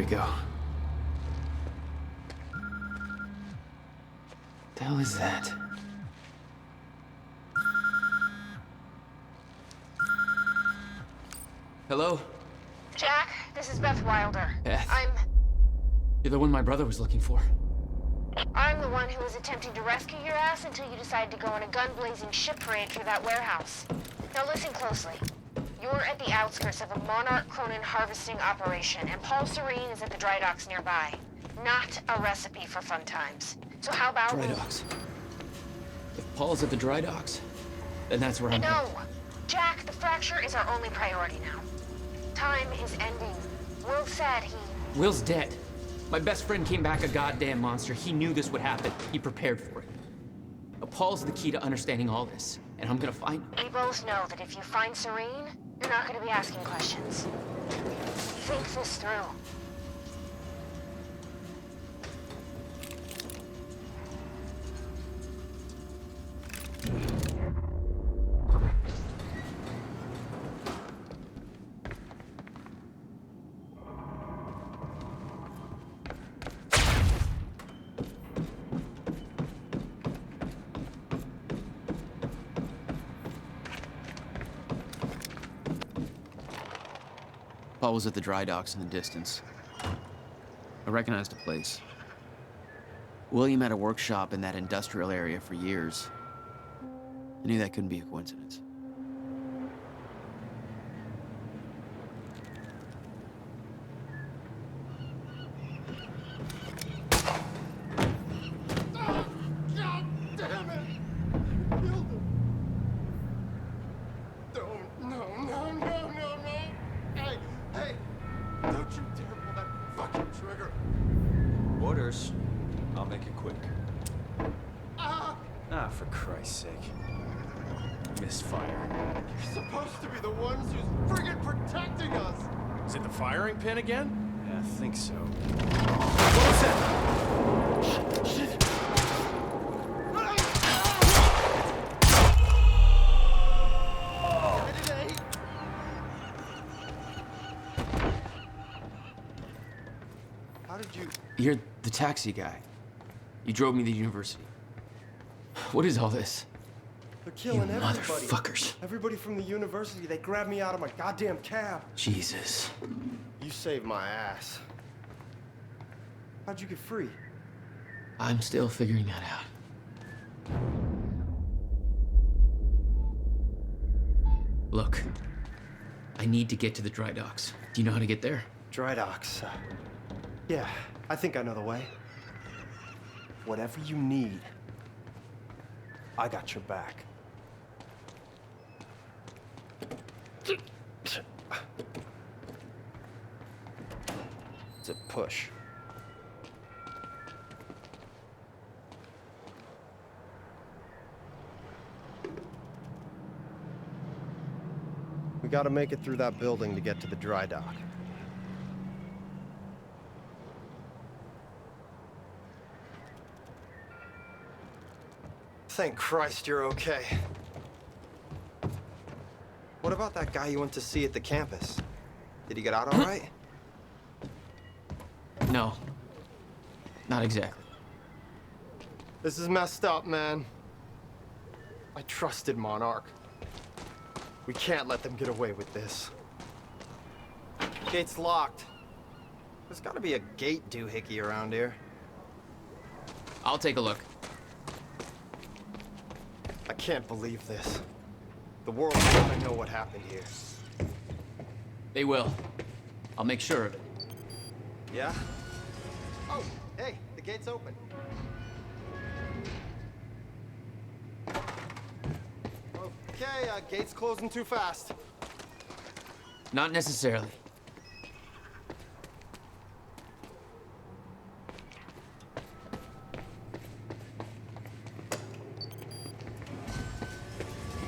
we go. The hell is that? Hello? Jack, this is Beth Wilder. Beth? I'm You're the one my brother was looking for. the one who was attempting to rescue your ass until you decided to go on a gun-blazing ship parade through that warehouse. Now listen closely. You're at the outskirts of a Monarch Cronin harvesting operation, and Paul Serene is at the dry docks nearby. Not a recipe for fun times. So how about... Dry docks. If Paul's at the dry docks, then that's where I'm No! Jack, the fracture is our only priority now. Time is ending. Will said he... Will's dead. My best friend came back a goddamn monster. He knew this would happen. He prepared for it. Now, Paul's the key to understanding all this, and I'm gonna find him. We both know that if you find Serene, you're not going to be asking questions. Think this through. Paul was at the dry docks in the distance. I recognized the place. William had a workshop in that industrial area for years. I knew that couldn't be a coincidence. God damn it! You killed him! No. Hey! Don't you dare pull that fucking trigger! Orders. I'll make it quick. Ah! Ah, for Christ's sake. Misfire. You're supposed to be the ones who's friggin' protecting us! Is it the firing pin again? Yeah, I think so. What was that? Shit! How did you... You're the taxi guy. You drove me to the university. What is all this? They're killing You everybody. motherfuckers. Everybody from the university, they grabbed me out of my goddamn cab. Jesus. You saved my ass. How'd you get free? I'm still figuring that out. Look, I need to get to the dry docks. Do you know how to get there? Dry docks. Yeah, I think I know the way. Whatever you need, I got your back. It's a push. We gotta make it through that building to get to the dry dock. Thank Christ you're okay. What about that guy you went to see at the campus? Did he get out all right? No. Not exactly. This is messed up, man. I trusted Monarch. We can't let them get away with this. Gate's locked. There's gotta be a gate doohickey around here. I'll take a look. I can't believe this. The world's gonna know what happened here. They will. I'll make sure of it. Yeah? Oh, hey, the gate's open. Okay, gate's closing too fast. Not necessarily.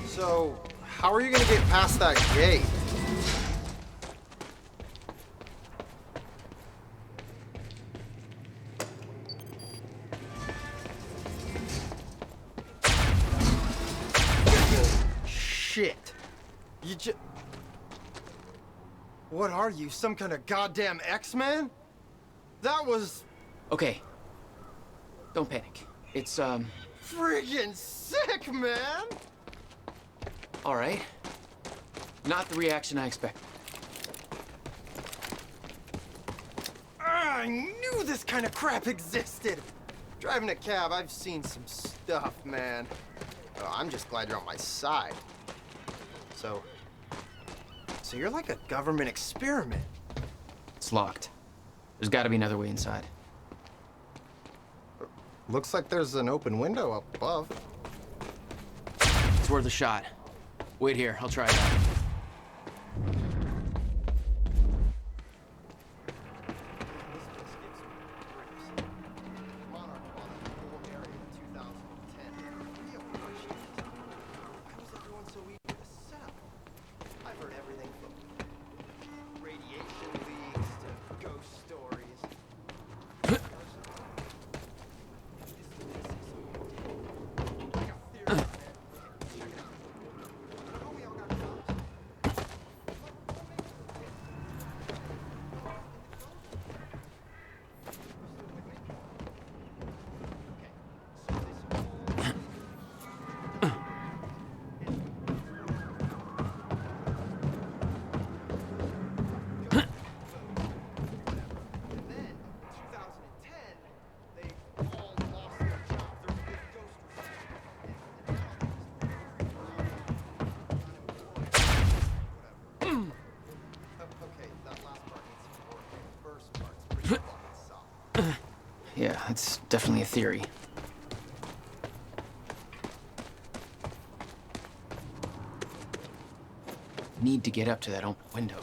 So, how are you gonna get past that gate? Shit. You just... What are you, some kind of goddamn X-Man? That was Okay. Don't panic. It's, friggin' sick, man! alright. Not the reaction I expected. I knew this kind of crap existed! Driving a cab, I've seen some stuff, man. Oh, I'm just glad you're on my side. So you're like a government experiment. It's locked. There's gotta be another way inside. Looks like there's an open window up above. It's worth a shot. Wait here, I'll try it out. Yeah, it's definitely a theory. Need to get up to that open window.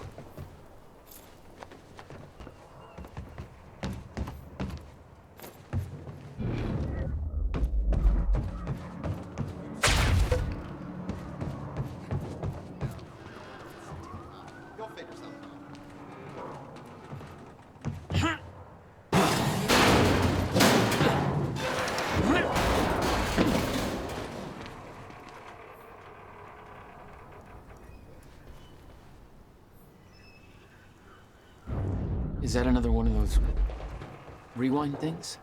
You'll figure something out. Is that another one of those rewind things?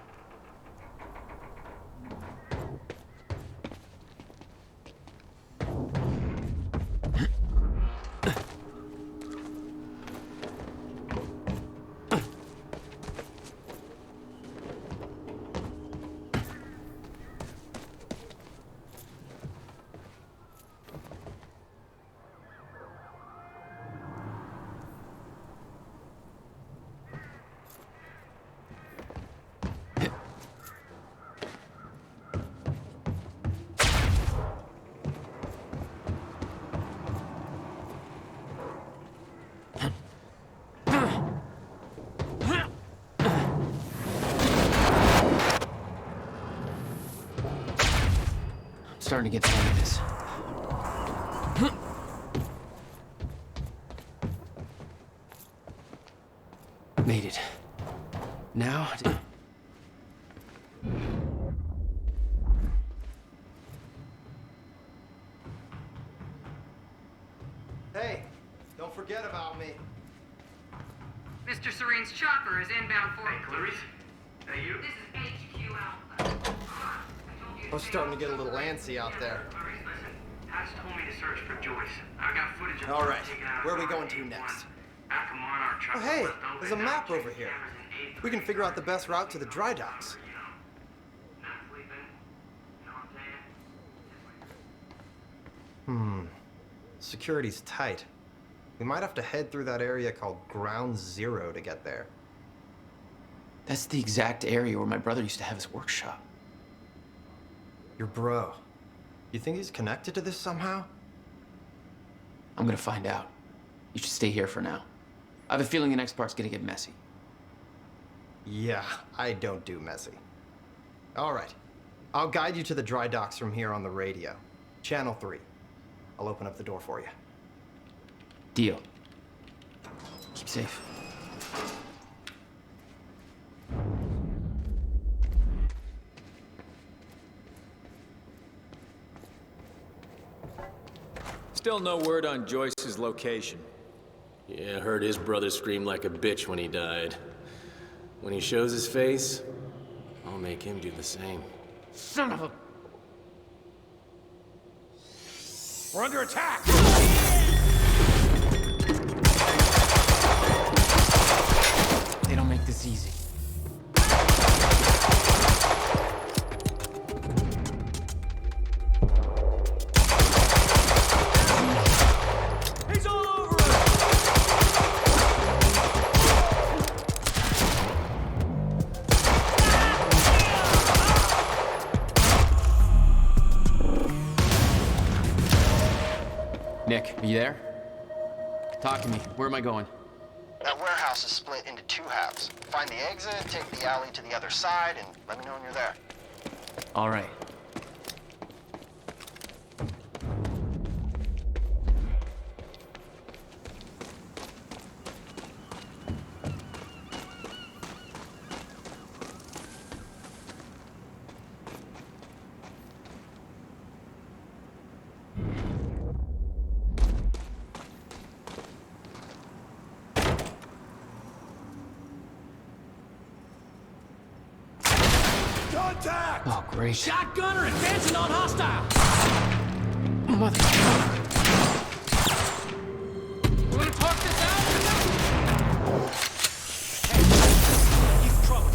Starting to get the hang of this. Made it. Now, Hey, don't forget about me. Mr. Serene's chopper is inbound for... Hey, Clarice? Hey, you? This is HQ Alpha. I was starting to get a little antsy out there. Clarice, listen. Has told me to search for Joyce. I got footage of All her right, taken out of where are we Car going to 81. next? After Monarch Oh, truck hey, was left there's a open, map I over checked here. cameras in 8th We can figure out the best route to the dry docks. You know, not sleeping. You know what I'm saying? Security's tight. We might have to head through that area called Ground Zero to get there. that's the exact area where my brother used to have his workshop. Your bro. You think he's connected to this somehow? I'm gonna find out. You should stay here for now. I have a feeling the next part's gonna get messy. Yeah, I don't do messy. All right. I'll guide you to the dry docks from here on the radio. Channel 3. I'll open up the door for you. Deal. Keep safe. Still no word on Joyce's location. Yeah, I heard his brother scream like a bitch when he died. When he shows his face, I'll make him do the same. Son of a... We're under attack! They don't make this easy. He's all over us! Nick, are you there? Talk to me. Where am I going? That warehouse is split into two halves. Find the exit, take the alley to the other side, and let me know when you're there. All right. Contact! Oh, great. Shotgunner advancing on hostile! Mother... You wanna talk this out? He's trouble.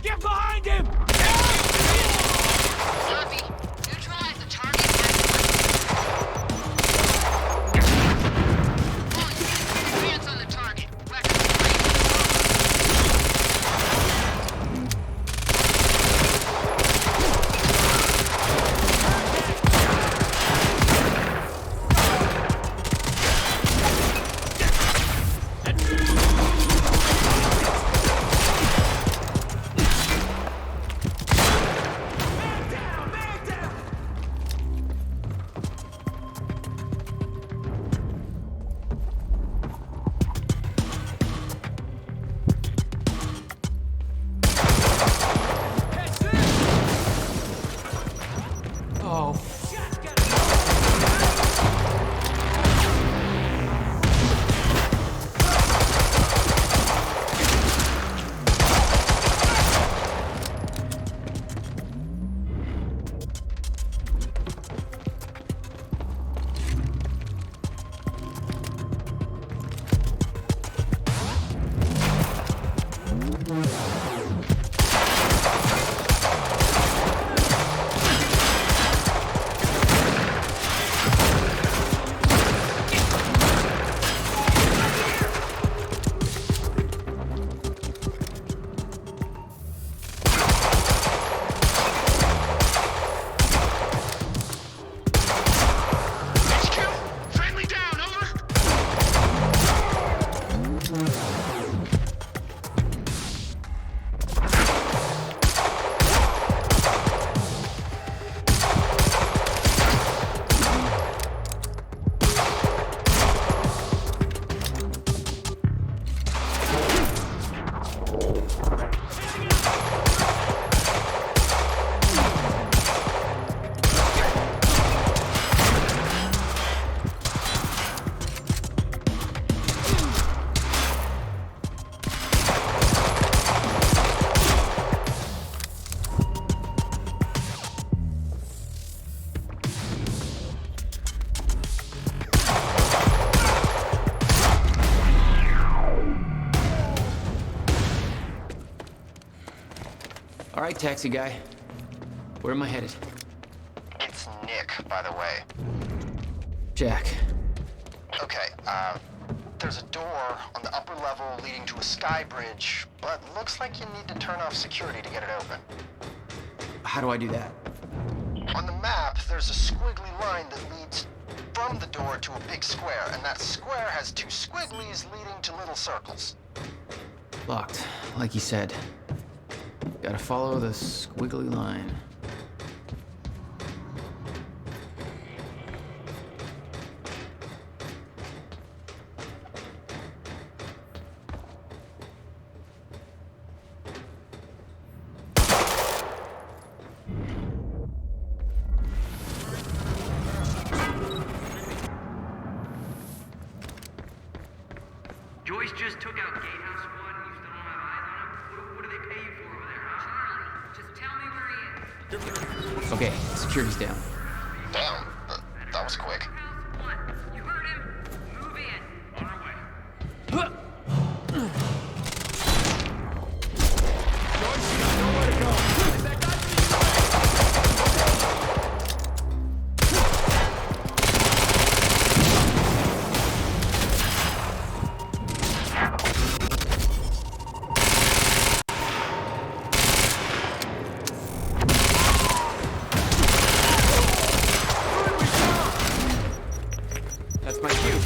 Get behind him! Copy. Neutralize the target. Advance on the target. Weapons free. Oh, Friendly down, over! all right, taxi guy. Where am I headed? It's Nick, by the way. Jack. Okay, there's a door on the upper level leading to a sky bridge, but looks like you need to turn off security to get it open. How do I do that? On the map, there's a squiggly line that leads from the door to a big square, and that square has two squigglies leading to little circles. Locked, like you said. Gotta follow the squiggly line. Joyce just took out Gatehouse Squad and you still don't have eyes on him? What do they pay you for over there, huh? Charlie, just tell me where he is. Okay, security's down. Damn, that was quick. House 1. You heard him. Move in. On our way. Joyce, you got nowhere to go. Is that guy? That's my cue.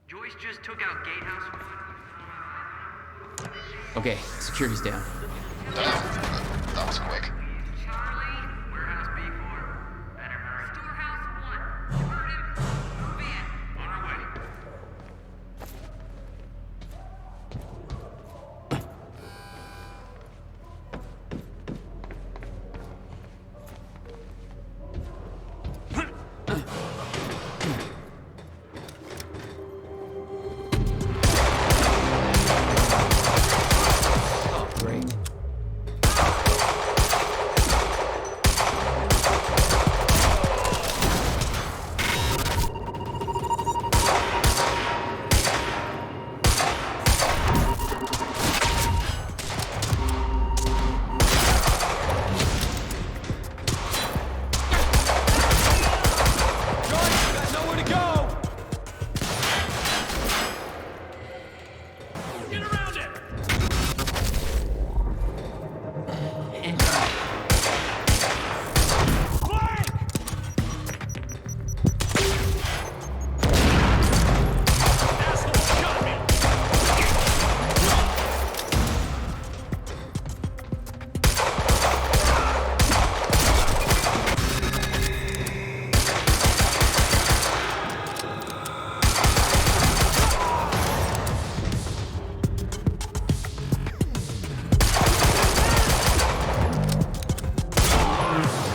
Joyce just took out Gatehouse Squad and you still don't have eyes on him? Okay, security's down. Damn, that was quick. Charlie, Warehouse B4. Better hurry. storehouse 1. You heard him. Move in. On our way. Oh, great. Joyce, you got nowhere to go. Get around it. Flank! Asshole shot me.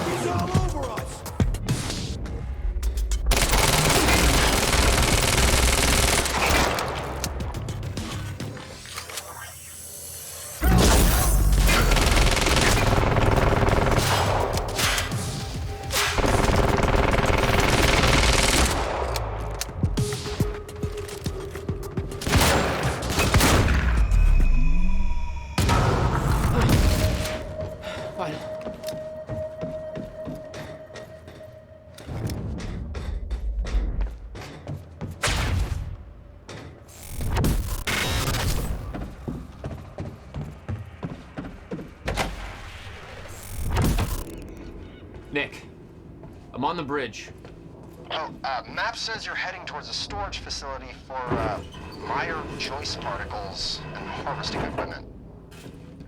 He's all over us. Fine. Nick, I'm on the bridge. Oh, map says you're heading towards a storage facility for, Meyer Joyce particles and harvesting equipment.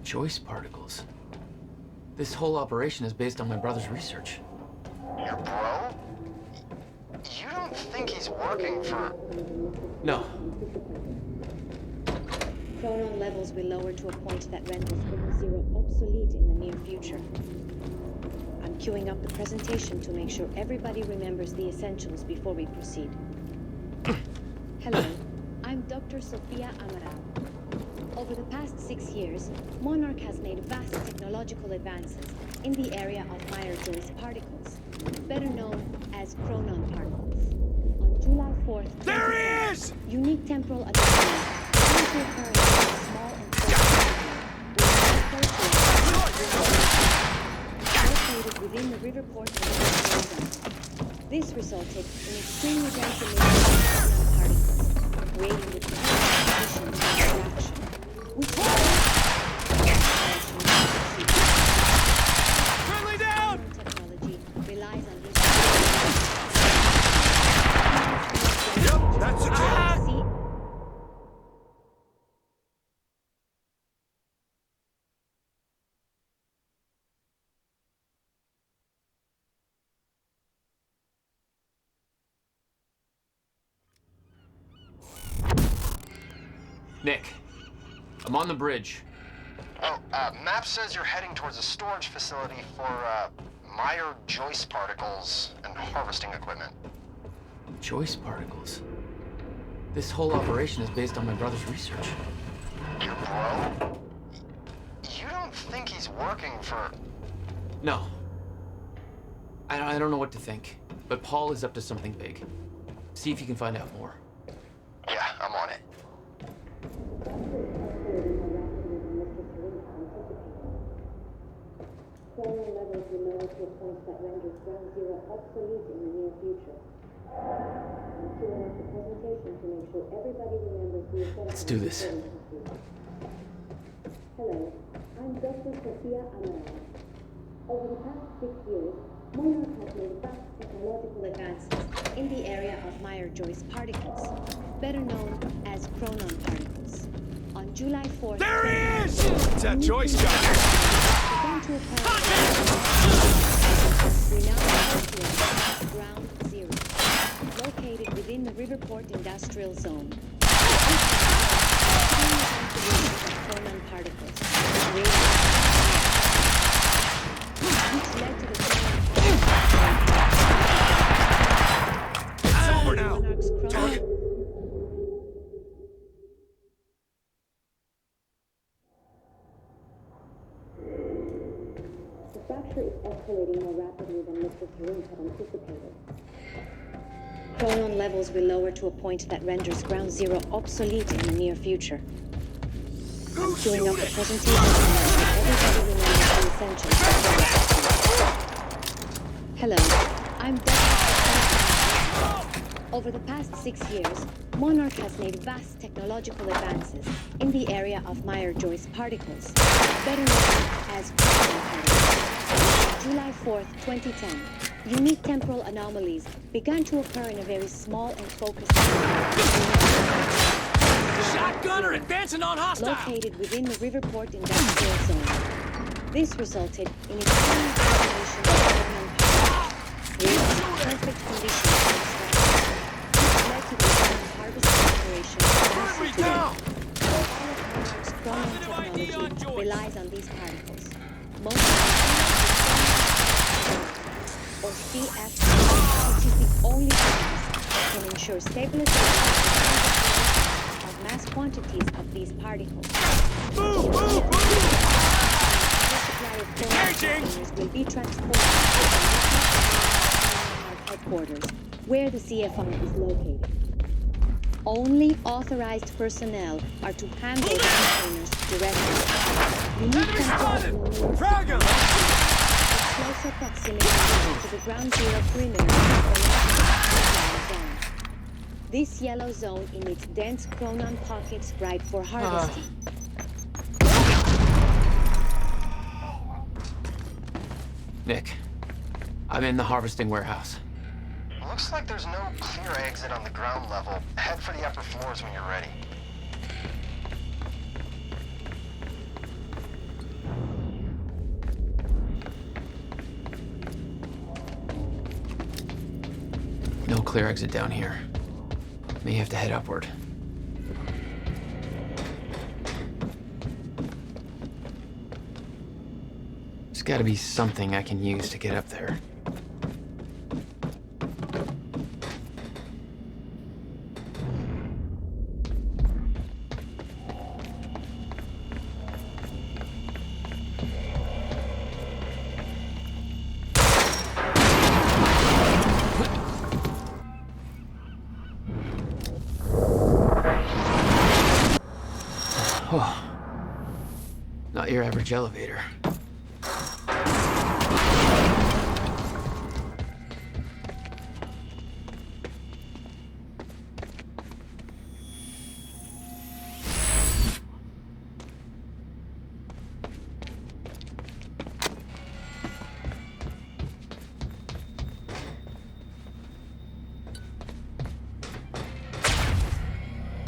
Joyce particles. This whole operation is based on my brother's research. Your bro? You don't think he's working for... No. Chronon levels will lower to a point that renders Triple Zero obsolete in the near future. I'm queuing up the presentation to make sure everybody remembers the essentials before we proceed. Hello, I'm Dr. Sofia Amaral. Over the past 6 years, Monarch has made vast technological advances in the area of Meyer-Joyce particles, better known as Chronon particles. On July 4th, There he is! unique temporal anomalies currently occurring in a small and located within the river port of the This resulted in extremely dense emissions of particles, creating the conditions of reaction, which Friendly down! technology relies on these. Yep, that's a kill. See, Nick, I'm on the bridge. Map says you're heading towards a storage facility for, Meyer Joyce particles and harvesting equipment. Joyce particles. This whole operation is based on my brother's research. Your bro? You don't think he's working for... No. I don't know what to think, but Paul is up to something big. See if you can find out more. Yeah, I'm on it. Chronon levels will lower to a point that renders ground zero obsolete in the near future. I'm queuing up the presentation to make sure everybody remembers the essentials. Let's do this. Hello, I'm Dr. Sophia Amaral. Over the past 6 years, Monarch has made vast technological advances in the area of Meyer-Joyce particles, better known as Chronon particles. On July 4th... There he is! It's that Joyce guy! began to apparently we now have Ground Zero, located within the Riverport Industrial Zone. Chronon particles. Which led to the It's over now! Monarch's Chronon. The fracture is escalating more rapidly than Mr. Serene had anticipated. Chronon levels will lower to a point that renders Ground Zero obsolete in the near future. I'm queuing up the presentation so everybody remembers the essentials. Hello, I'm Dr. Over the past 6 years, Monarch has made vast technological advances in the area of Meyer-Joyce particles, better known as Chronon particles. July 4th, 2010, unique temporal anomalies began to occur in a very small and focused Shotgunner advancing on hostile! located within the Riverport Industrial Zone. This resulted in a complete combination of Chronon particles, with perfect conditions for extraction, which led to the Chronon harvesting operation. Burn me down! Monarch's Chronon technology relies on these particles. Most of them or CFC, which is the only device that can ensure stabilization of mass quantities of these particles. Move, move, move! The supply of chronon containers will be transported to the headquarters, where the CFR is located. Only authorized personnel are to handle the containers directly. Unique control Frag him! closer proximity to the ground zero perimeter of the zone. This yellow zone emits dense chronon pockets ripe for harvesting. Nick, I'm in the harvesting warehouse. Looks like there's no clear exit on the ground level. Head for the upper floors when you're ready. No clear exit down here. May have to head upward. There's gotta be something I can use to get up there. Oh, not your average elevator.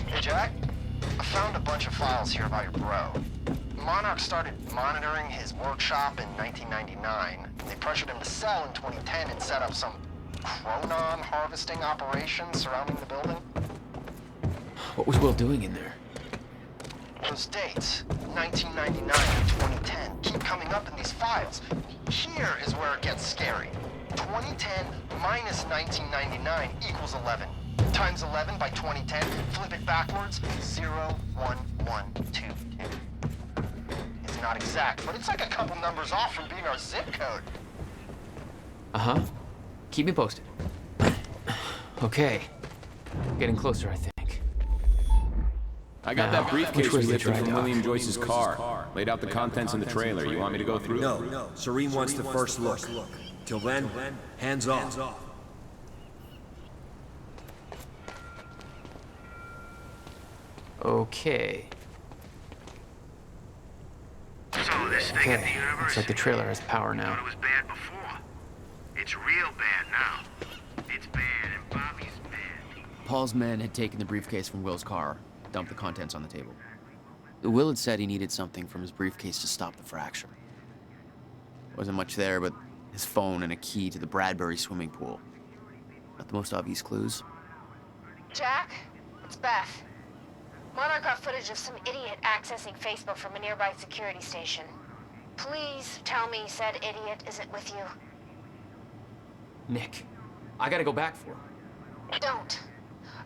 Hey, Jack. I found a bunch of files here about your bro. Monarch started monitoring his workshop in 1999. They pressured him to sell in 2010 and set up some chronon harvesting operation surrounding the building. What was Will doing in there? Those dates, 1999 and 2010, keep coming up in these files. Here is where it gets scary. 2010 minus 1999 equals 11. Times 11 by 2010, flip it backwards, 01122. It's not exact, but it's like a couple numbers off from being our zip code. Uh-huh. Keep me posted. Okay. Getting closer, I think. I got Now, that briefcase which was we the lifted dry from dock? William Joyce's car. Laid out the contents in the trailer. You want me to go through? No, Serene wants the first look. Till then, hands off. Okay. So this thing in the Okay. universe, Looks like the trailer has power thought now. it was bad before. It's real bad now. It's bad, and Bobby's bad. Paul's men had taken the briefcase from Will's car, dumped the contents on the table. Will had said he needed something from his briefcase to stop the fracture. Wasn't much there but his phone and a key to the Bradbury swimming pool. Not the most obvious clues. Jack, it's Beth. Monarch got footage of some idiot accessing Facebook from a nearby security station. Please tell me said idiot isn't with you. Nick, I gotta go back for him. Don't.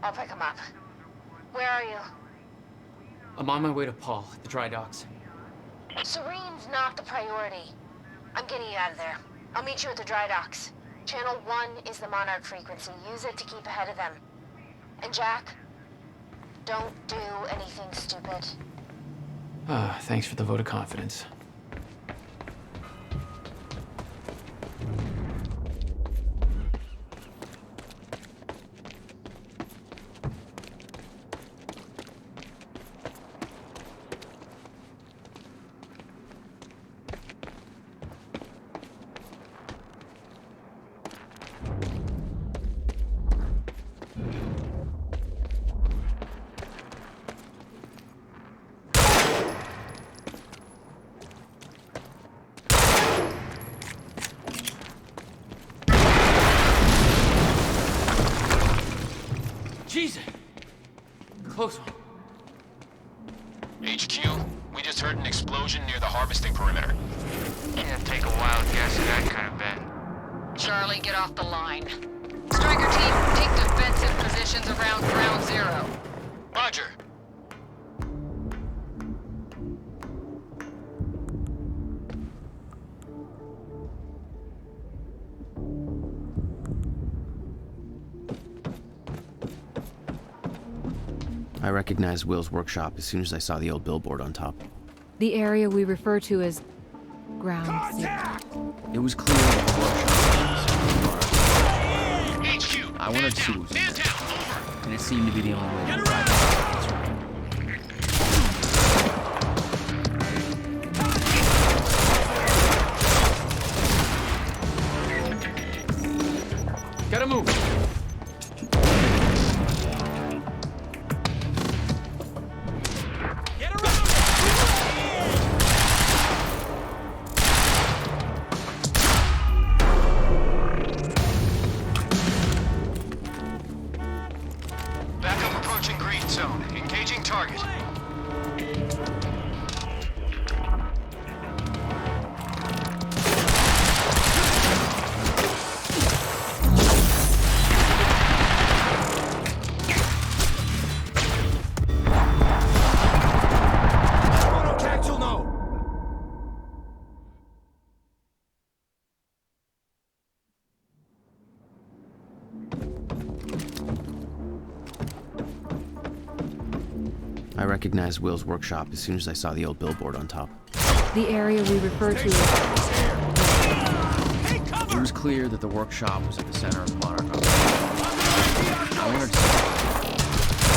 I'll pick him up. Where are you? I'm on my way to Paul at the dry docks. Serene's not the priority. I'm getting you out of there. I'll meet you at the dry docks. Channel 1 is the Monarch frequency. Use it to keep ahead of them. And Jack, don't do anything stupid. Thanks for the vote of confidence. Jesus! Close one. HQ, we just heard an explosion near the harvesting perimeter. Can't take a wild guess at that kind of bet. Charlie, get off the line. Striker team, take defensive positions around ground zero. Roger. I recognized Will's workshop as soon as I saw the old billboard on top. The area we refer to as ground zero. It was clear that the workshop was HQ, I wanted to see what was in man there, down, over. and it seemed to be the only way to Gotta move! Backup approaching green zone. Engaging target. I recognized Will's workshop as soon as I saw the old billboard on top. The area we refer to as... It was clear that the workshop was at the center of the Monarch operation. I wanted to see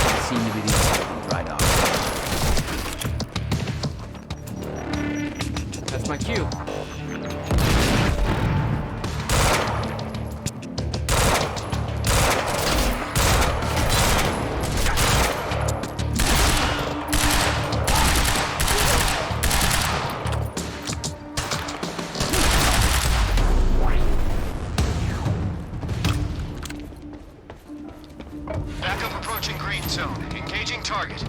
it seemed to be the only dry dock. That's my cue. Backup approaching green zone. Engaging target.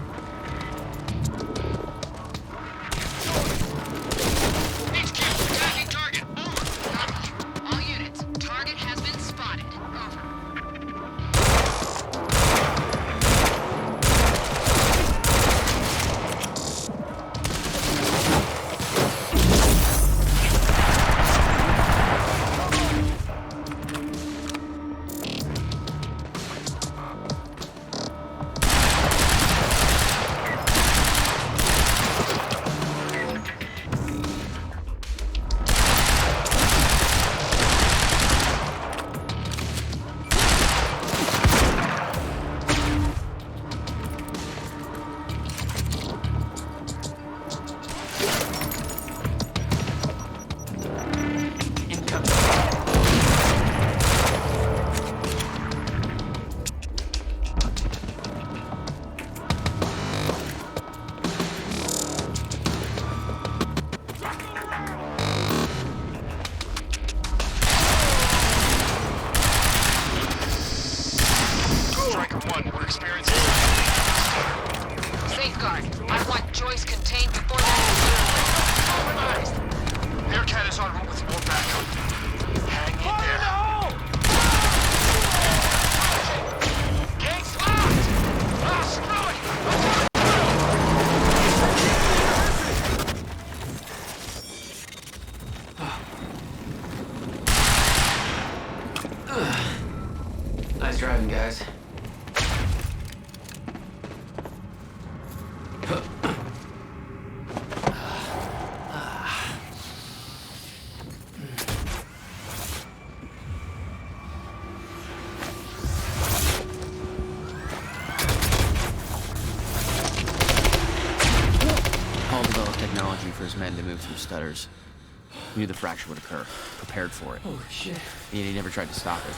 Nice driving, guys. Paul developed technology for his men to move through stutters. He knew the fracture would occur, prepared for it. Holy shit. And he never tried to stop it.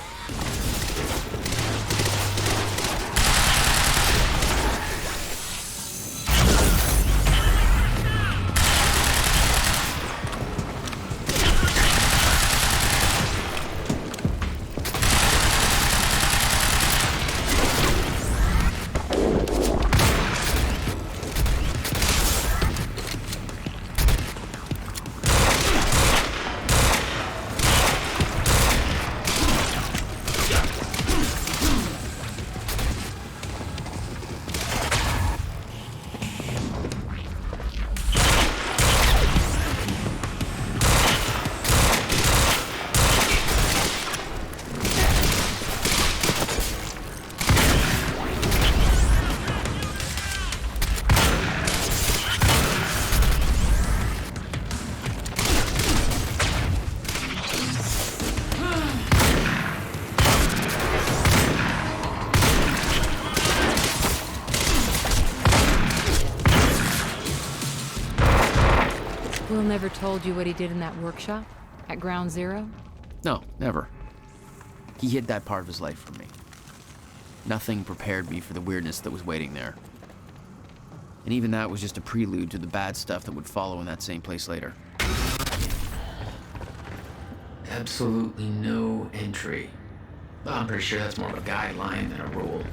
Will never told you what he did in that workshop? At Ground Zero? No, never. He hid that part of his life from me. Nothing prepared me for the weirdness that was waiting there. And even that was just a prelude to the bad stuff that would follow in that same place later. Absolutely no entry. Well, I'm pretty sure that's more of a guideline than a rule.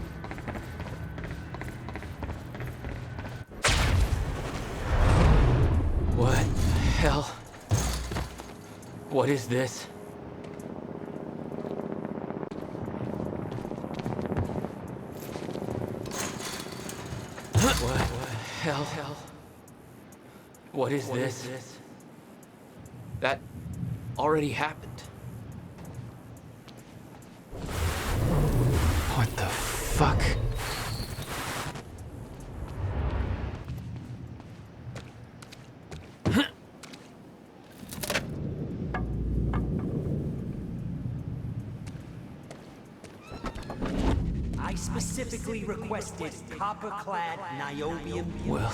What the hell? What is this? What the hell? What is this? That already happened. What the fuck? I specifically requested copper-clad niobium. Well.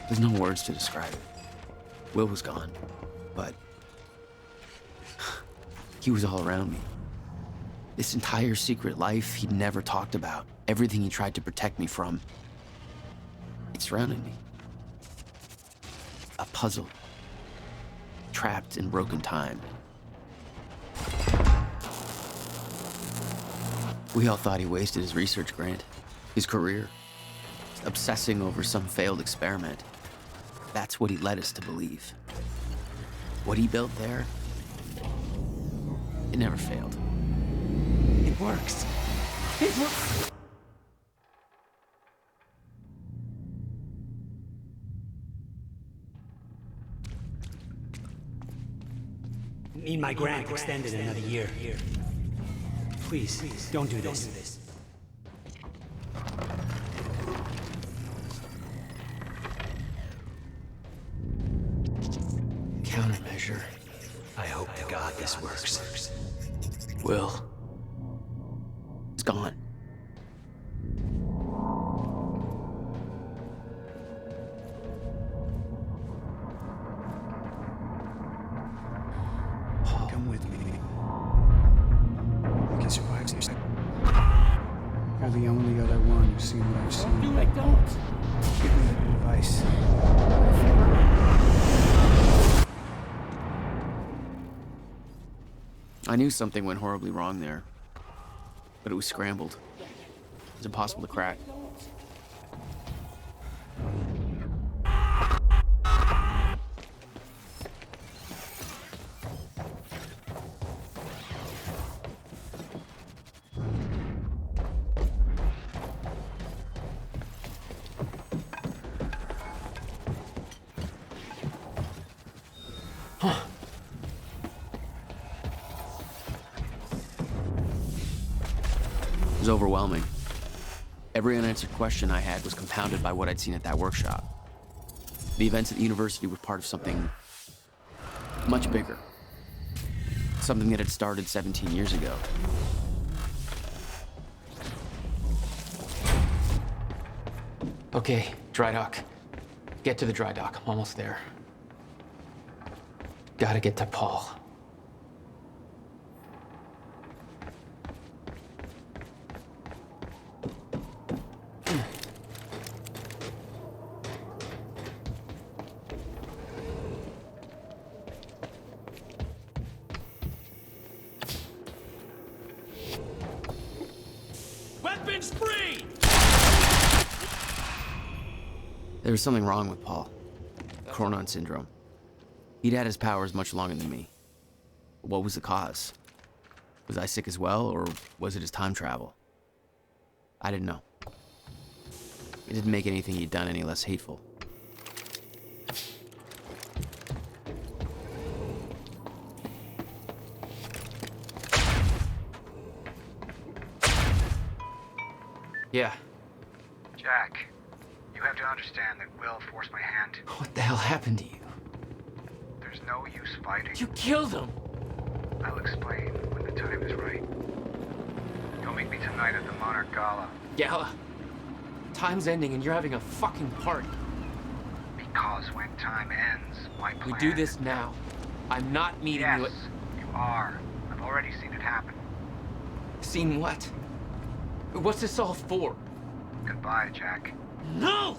There's no words to describe it. Will was gone, but he was all around me. This entire secret life he'd never talked about, everything he tried to protect me from, it surrounded me. A puzzle, trapped in broken time. We all thought he wasted his research grant, his career, obsessing over some failed experiment. That's what he led us to believe. What he built there, it never failed. It works. It works. Need my grant extended another year. Please, don't do this. Countermeasure. I hope to God this works. Will. It's gone. Come with me. I can survive this. You're the only other one who's seen what I've seen. Do it, don't. Give me advice. I knew something went horribly wrong there, but it was scrambled. It was impossible to crack. It was overwhelming. Every unanswered question I had was compounded by what I'd seen at that workshop. The events at the university were part of something much bigger. Something that had started 17 years ago. Okay, dry dock. Get to the dry dock. I'm almost there. Gotta get to Paul. Weapons free! There was something wrong with Paul. Chronon syndrome. He'd had his powers much longer than me. What was the cause? Was I sick as well, or was it his time travel? I didn't know. It didn't make anything he'd done any less hateful. Yeah. Jack, you have to understand that Will forced my hand. What the hell happened to you? There's no use fighting. You killed him! I'll explain when the time is right. You'll meet me tonight at the Monarch Gala. Gala? Time's ending and you're having a fucking party. Because when time ends, my plan... We do this now. I'm not meeting you at... Yes, you are. I've already seen it happen. Seen what? What's this all for? Goodbye, Jack. No!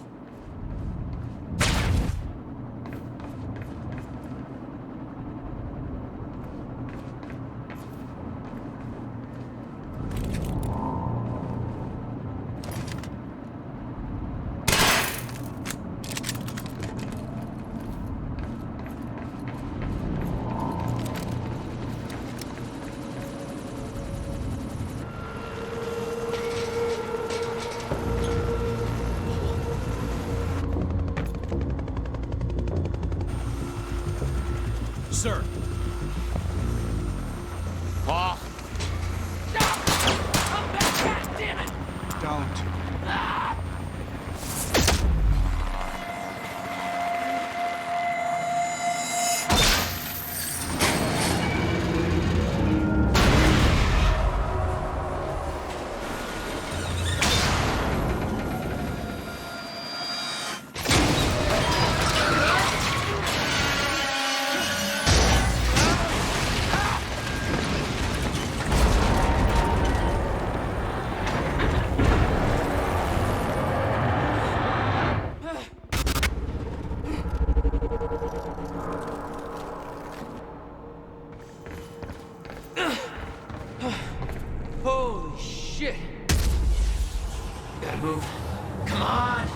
Sir. Paul. Come back, God damn it! Don't. Holy shit! Gotta move. Come on!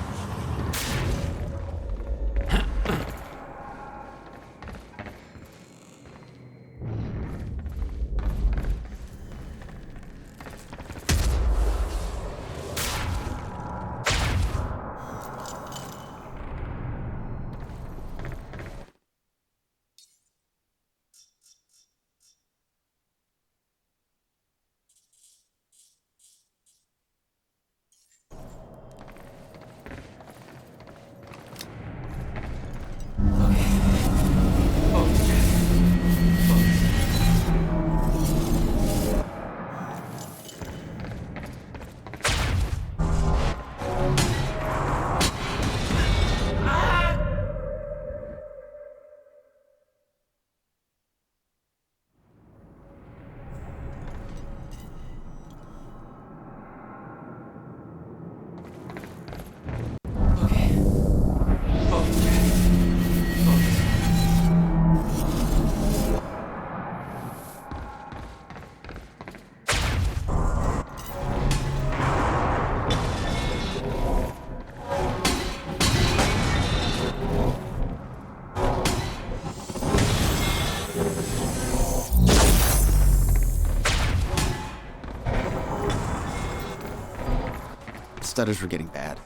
Stutters were getting bad.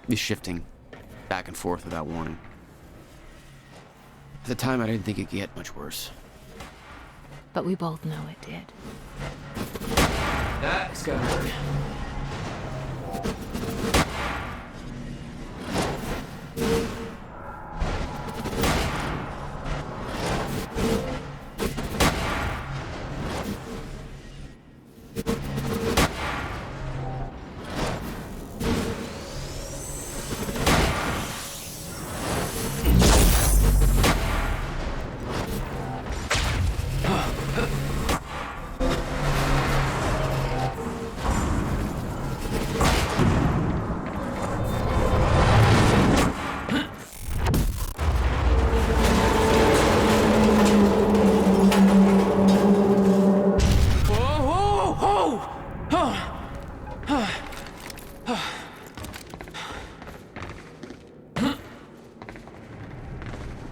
He's shifting back and forth without warning. At the time, I didn't think it could get much worse. But we both know it did. That's gotta hurt.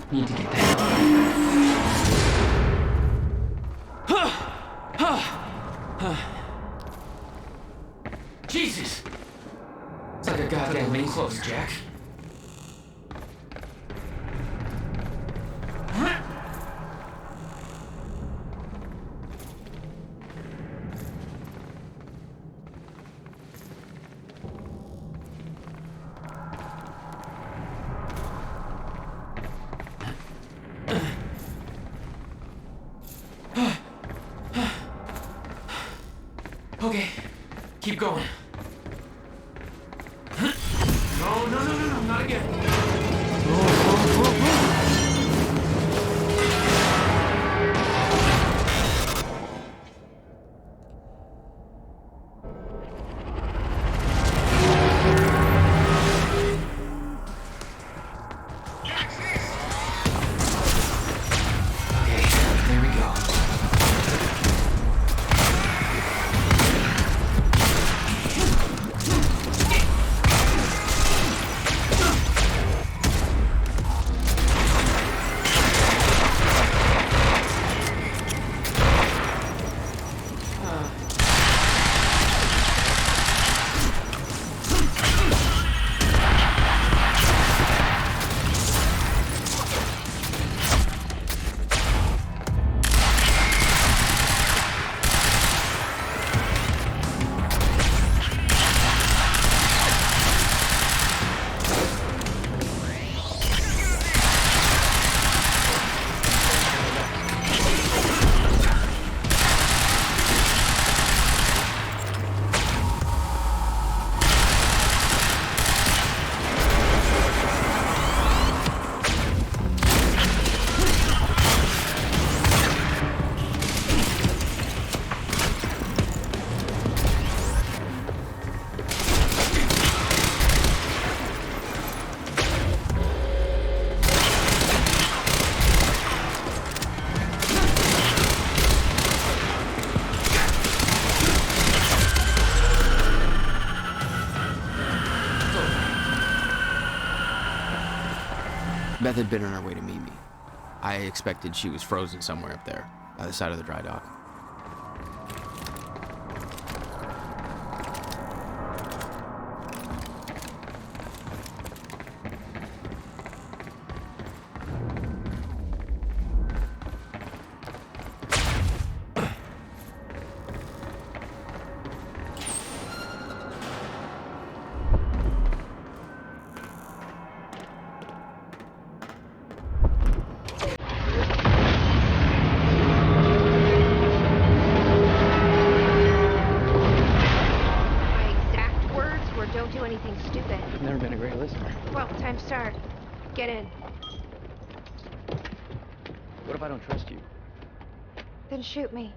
Need to get that. Jesus! It's like a goddamn main close, Jack. Okay, keep going. No, not again. Okay, there we go. Beth had been on her way to meet me. I expected she was frozen somewhere up there, by the side of the dry dock. I've never been a great listener. Well, time to start. Get in. What if I don't trust you? Then shoot me.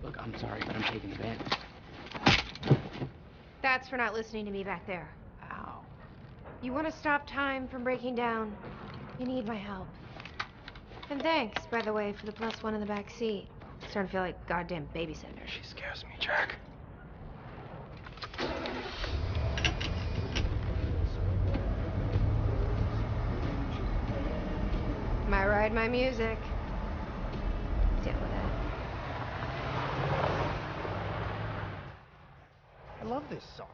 Look, I'm sorry, but I'm taking advantage. That's for not listening to me back there. Ow. You want to stop time from breaking down? You need my help. And thanks, by the way, for the +1 in the back seat. Starting to feel like a goddamn babysitter. She scares me, Jack. My ride, my music. Deal with it. I love this song.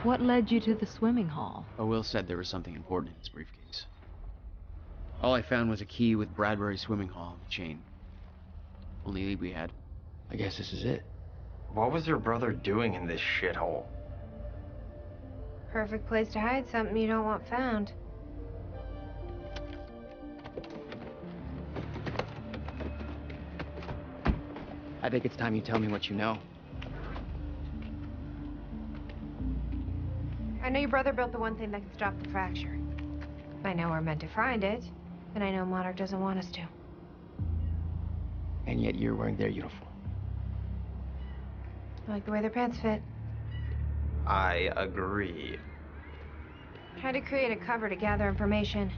What led you to the swimming hall? Oh, Will said there was something important in his briefcase. All I found was a key with Bradbury Swimming Hall on the chain. Only lead we had. I guess this is it. What was your brother doing in this shithole? Perfect place to hide something you don't want found. I think it's time you tell me what you know. I know your brother built the one thing that can stop the fracture. I know we're meant to find it, and I know Monarch doesn't want us to. And yet you're wearing their uniform. I like the way their pants fit. I agree. Tried to create a cover to gather information.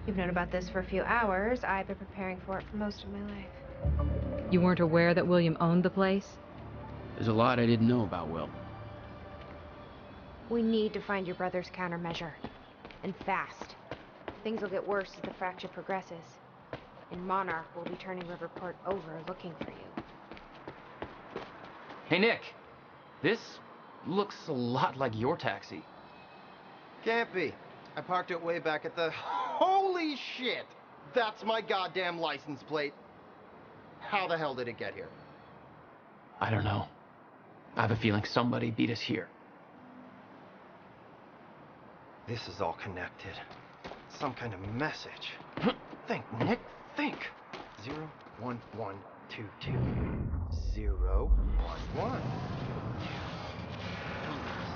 You've known about this for a few hours. I've been preparing for it for most of my life. You weren't aware that William owned the place? There's a lot I didn't know about Will. We need to find your brother's countermeasure. And fast. Things will get worse as the fracture progresses. And Monarch will be turning Riverport over looking for you. Hey, Nick. This looks a lot like your taxi. Can't be. I parked it way back at the... Holy shit! That's my goddamn license plate. How the hell did it get here? I don't know. I have a feeling somebody beat us here. This is all connected. Some kind of message. Think, Nick, think. 01122. 011.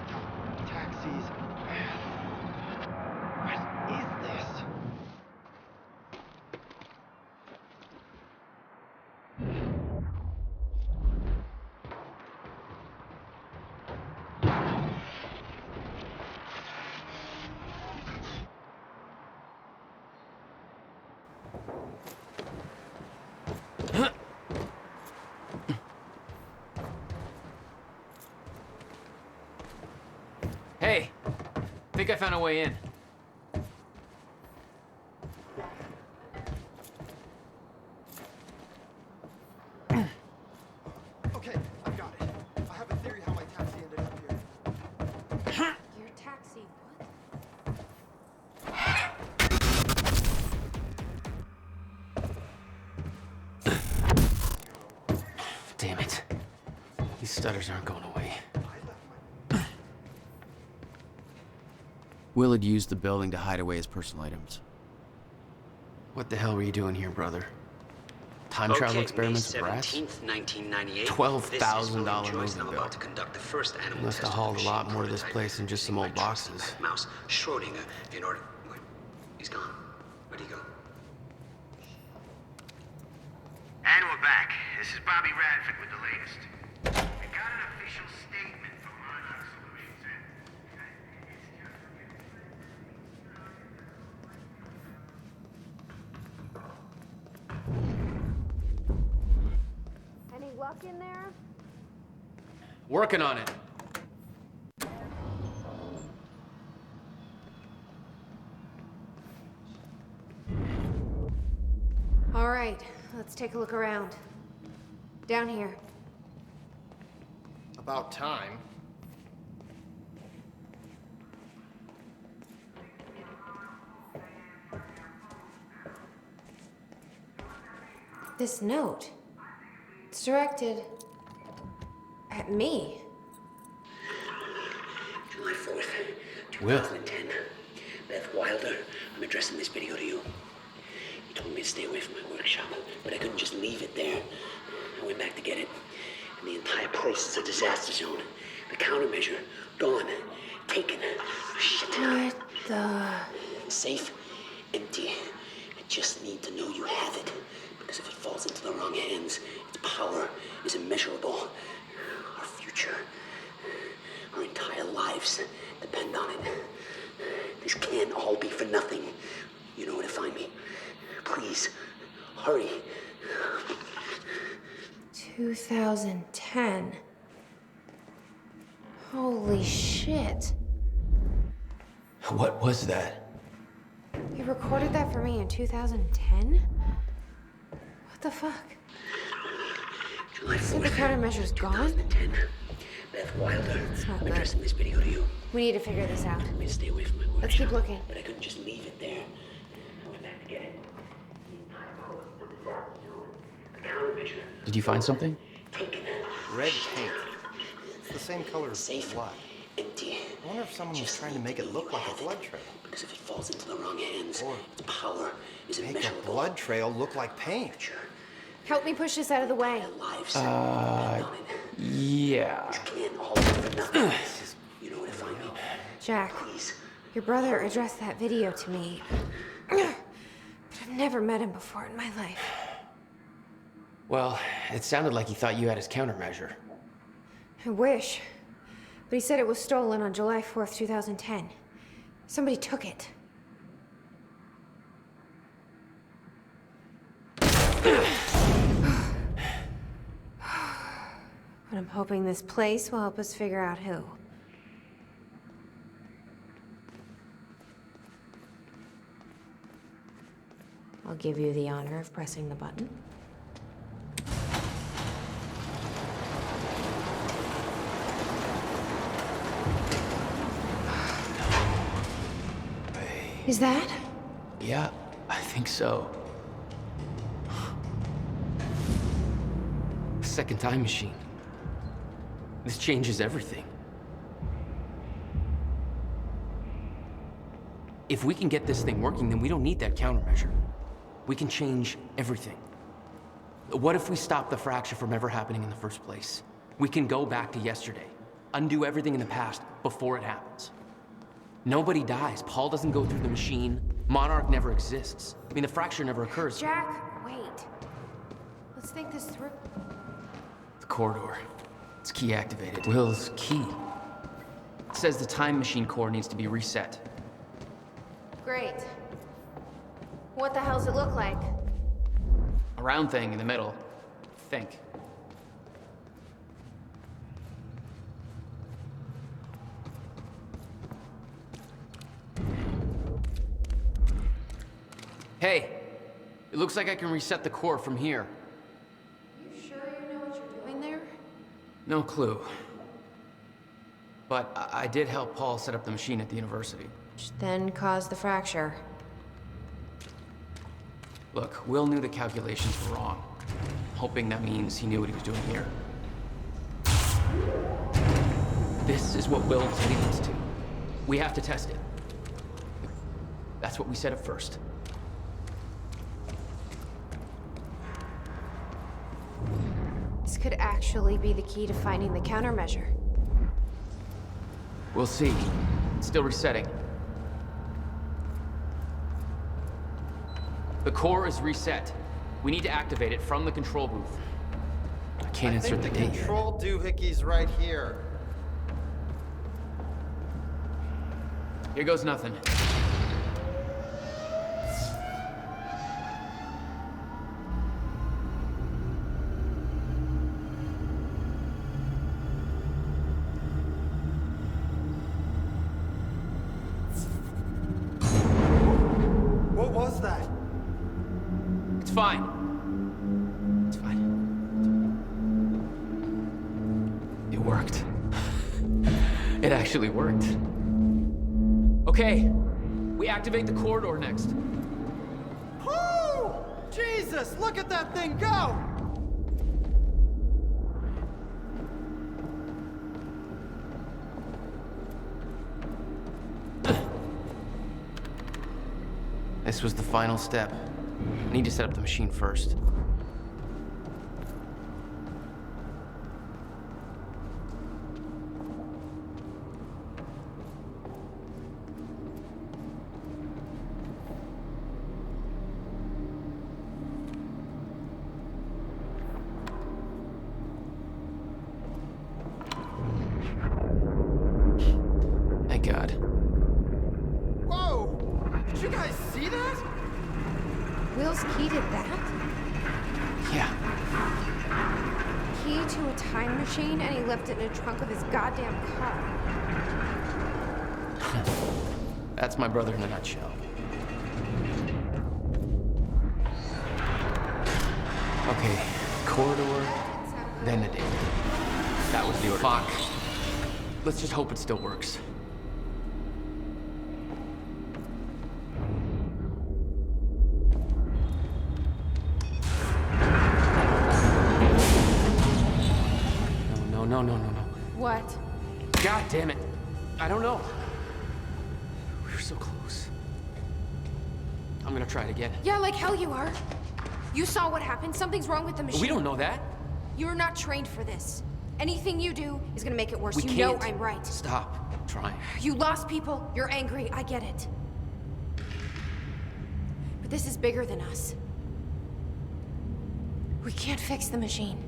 Stop. Taxis. What is this? Hey, think I found a way in. Okay, I've got it. I have a theory how my taxi ended up here. Your taxi, what? Damn it. These stutters aren't going away. Will had used the building to hide away his personal items. What the hell were you doing here, brother? Time travel experiments with rats? $12,000 moving bill. You must have hauled a lot more to this place than just some old boxes. Mouse Schrodinger in order. Wait, he's gone. Where'd he go? And we're back. This is Bobby Radford with the latest. We got an official statement from Monarch Solutions, and Any luck in there? Working on it. All right, let's take a look around. Down here. About time. This note. It's directed at me. July 4th, Will. 2010. Beth Wilder, I'm addressing this video to you. You told me to stay away from my workshop, but I couldn't just leave it there. I went back to get it, and the entire place is a disaster zone. The countermeasure, gone. Taken. Shit. What the... Safe, empty. I just need to know you have it. Because if it falls into the wrong hands, its power is immeasurable. Our future, our entire lives depend on it. This can't all be for nothing. You know where to find me. Please, hurry. 2010. Holy shit. What was that? You recorded that for me in 2010? What the fuck? July 4th, So the countermeasure's gone? 2010. Beth Wilder. It's not I'm good. addressing this video to you. We need to figure this out. I told me to stay away from my workshop. Let's keep looking. But I couldn't just leave it there. I went back to get it. The entire code of this afternoon. The countermeasure. Did you find something? Taken. Red paint. It's the same color as Safe. blood. Empty. I wonder if someone was trying to make it look like a blood trail. Because if it falls into the wrong hands, Or its power is make a immeasurable. blood trail look like paint. Help me push this out of the way. Lives. Yeah. Can't all for nothing. You know where to find me. Jack, Please. your brother addressed that video to me. But I've never met him before in my life. Well, it sounded like he thought you had his countermeasure. I wish. But he said it was stolen on July 4th, 2010. Somebody took it. But I'm hoping this place will help us figure out who. I'll give you the honor of pressing the button. Is that? Yeah, I think so. Second time machine. This changes everything. If we can get this thing working, then we don't need that countermeasure. We can change everything. What if we stop the fracture from ever happening in the first place? We can go back to yesterday, undo everything in the past before it happens. Nobody dies. Paul doesn't go through the machine. Monarch never exists. I mean, the fracture never occurs. Jack, wait. Let's think this through. The corridor. It's key activated. Will's key. It says the time machine core needs to be reset. Great. What the hell's it look like? A round thing in the middle. Think. Hey, it looks like I can reset the core from here. You sure you know what you're doing there? No clue. But I did help Paul set up the machine at the university. Which then caused the fracture. Look, Will knew the calculations were wrong. Hoping that means he knew what he was doing here. This is what Will is leading us to. We have to test it. That's what we said at first. This could actually be the key to finding the countermeasure. We'll see. It's still resetting. The core is reset. We need to activate it from the control booth. I can't insert the the date. control doohickey's right here. Here goes nothing. What was that? It's fine. It's fine. It worked. It actually worked. Okay, we activate the corridor next. Woo! Jesus, look at that thing go! This was the final step. I need to set up the machine first. Thank God. Whoa! Did you guys see that? Will's key did that? Yeah. Key to a time machine, and he left it in the trunk of his goddamn car. That's my brother in a nutshell. Okay, corridor, then the date. That was the order. Fuck. Let's just hope it still works. No. What? God damn it. I don't know. We were so close. I'm gonna try it again. Yeah, like hell you are. You saw what happened. Something's wrong with the machine. We don't know that. You're not trained for this. Anything you do is gonna make it worse. We You can't. know I'm right. Stop. I'm trying. You lost people. You're angry. I get it. But this is bigger than us. We can't fix the machine.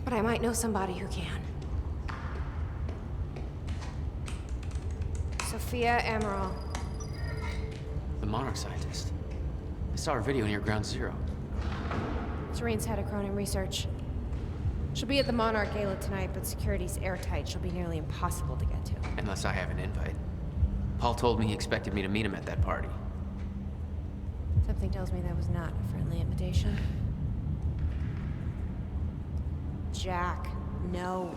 But I might know somebody who can. Sophia Amaral. The Monarch scientist. I saw her video near Ground Zero. Serene's head of Cronin Research. She'll be at the Monarch Gala tonight, but security's airtight. She'll be nearly impossible to get to. Unless I have an invite. Paul told me he expected me to meet him at that party. Something tells me that was not a friendly invitation. Jack, no.